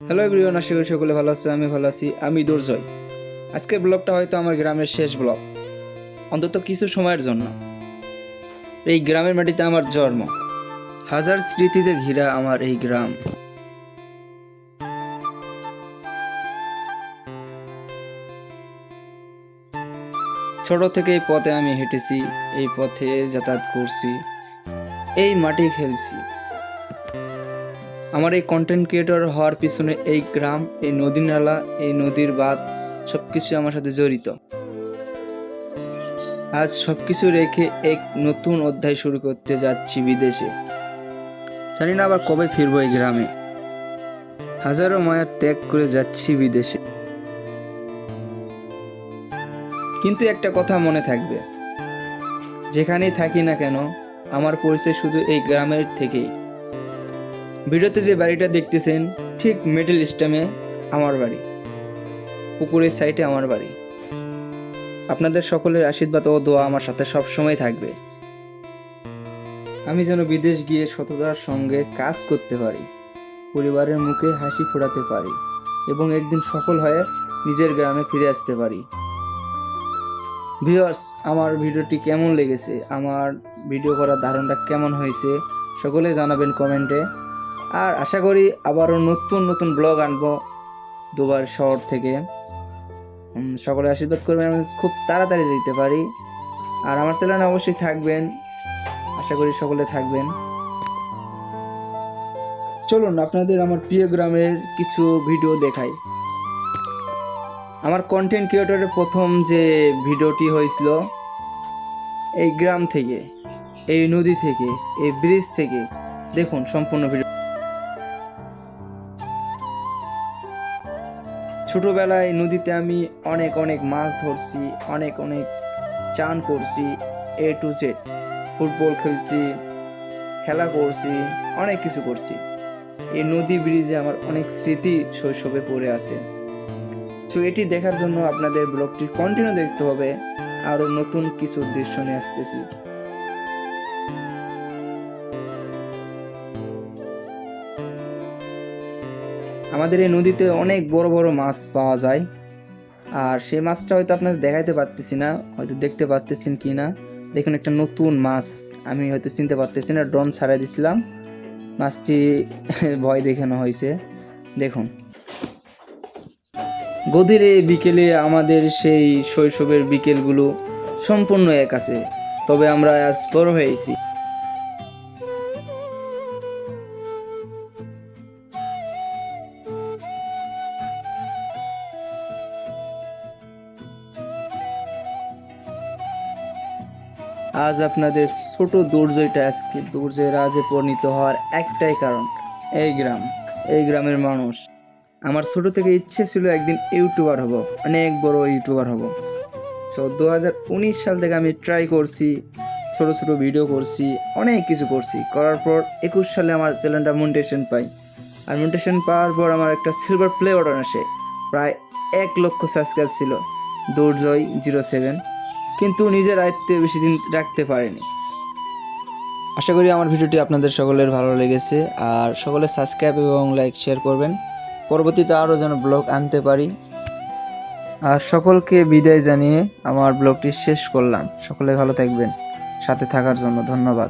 Hello everyone, আশা করি সকলে ভালো আছো। আমি ভালো আছি। আমি দুর্জয়। আজকের ব্লগটা হয়তো আমার গ্রামের শেষ ব্লগ, অন্তত কিছু সময়ের জন্য। এই গ্রামের মাটিতে আমার জন্ম, হাজার স্মৃতিতে ঘেরা আমার এই গ্রাম। ছোট থেকে এই পথে আমি হেঁটেছি, এই পথে যাতায়াত করছি, এই মাটি খেলছি। আমার এই কন্টেন্ট ক্রিয়েটর হওয়ার পিছনে এই গ্রাম, এই নদী নালা, এই নদীর বাঁধ সবকিছু আমার সাথে জড়িত। আজ সবকিছু রেখে এক নতুন অধ্যায় শুরু করতে যাচ্ছি বিদেশে। জানি না আবার কবে ফিরবো এই গ্রামে। হাজারো মায়ার ত্যাগ করে যাচ্ছি বিদেশে। কিন্তু একটা কথা মনে থাকবে, যেখানেই থাকি না কেন আমার পরিচয় শুধু এই গ্রামের থেকেই। ভিডিওতে যে বাড়িটা দেখতেছেন, ঠিক মিডল স্টেমে আমার বাড়ি, পুকুরের সাইডে আমার বাড়ি। আপনাদের সকলের আশীর্বাদ ও দোয়া আমার সাথে সবসময় থাকবে। আমি যেন বিদেশ গিয়ে সততার সঙ্গে কাজ করতে পারি, পরিবারের মুখে হাসি ফোটাতে পারি এবং একদিন সফল হয়ে নিজের গ্রামে ফিরে আসতে পারি। ভিউয়ার্স, আমার ভিডিওটি কেমন লেগেছে, আমার ভিডিও করার ধারণটা কেমন হয়েছে সকলে জানাবেন কমেন্টে। আর আশা করি আবারও নতুন নতুন ব্লগ আনবো দুবার শহর থেকে। সকলে আশীর্বাদ করবেন, আমি খুব তাড়াতাড়ি যেতে পারি। আর আমার চ্যানেলে অবশ্যই থাকবেন, আশা করি সকলে থাকবেন। চলুন আপনাদের আমার প্রিয় গ্রামের কিছু ভিডিও দেখাই। আমার কন্টেন্ট ক্রিয়েটরের প্রথম যে ভিডিওটি হয়েছিল এই গ্রাম থেকে, এই নদী থেকে, এই ব্রিজ থেকে। দেখুন সম্পূর্ণ ভিডিও। ছোটবেলায় নদীতে আমি অনেক অনেক মাছ ধরছি, অনেক অনেক চান করছি, A to Z। ফুটবল খেলছি, খেলা করছি, অনেক কিছু করছি। এই নদী ব্রিজে আমার অনেক স্মৃতি শৈশবে পড়ে আছে। সো এটি দেখার জন্য আপনাদের ব্লগটি কন্টিনিউ দেখতে হবে। আরও নতুন কিছু দৃশ্য নিয়ে আসতেছি। আমাদের এই নদীতে অনেক বড় বড় মাছ পাওয়া যায়। আর সেই মাছটা হয়তো আপনাদের দেখাইতে পারতেছি না, হয়তো দেখতে পারতেছেন কি না। দেখুন একটা নতুন মাছ, আমি হয়তো চিনতে পারতেছি না, ড্রোন ছাড়াই দিছিলাম, মাছটি ভয় দেখানো হয়েছে। দেখুন গধূলি বিকেলে আমাদের সেই শৈশবের বিকেলগুলো সম্পূর্ণ এক আছে, তবে আমরা আজ বড় হয়েছি। আজ আপনাদের ছোট দুর্জয়টা আজকে দুর্জয়ের রাজে পরিণত হওয়ার একটাই কারণ, এই গ্রাম, এই গ্রামের মানুষ। আমার ছোট থেকে ইচ্ছে ছিল একদিন ইউটিউবার হব, অনেক বড় ইউটিউবার হব। সো 2019 সাল থেকে আমি ট্রাই করছি, ছোট ছোট ভিডিও করছি, অনেক কিছু করছি। করার পর 21 সালে আমার চ্যানেলটা মনিটাইজেশন পাই। আর মনিটাইজেশন পাওয়ার পর আমার একটা সিলভার প্লে বাটন আসে। প্রায় 1 লক্ষ সাবস্ক্রাইব ছিল দুর্জয় 07, কিন্তু নিজের আয়ত্তে বেশি দিন রাখতে পারেনি। আশা করি আমার ভিডিওটি আপনাদের সকলের ভালো লেগেছে। আর সকলে সাবস্ক্রাইব এবং লাইক শেয়ার করবেন, পরবর্তীতে আরও যেন ব্লগ আনতে পারি। আর সকলকে বিদায় জানিয়ে আমার ব্লগটি শেষ করলাম। সকলে ভালো থাকবেন, সাথে থাকার জন্য ধন্যবাদ।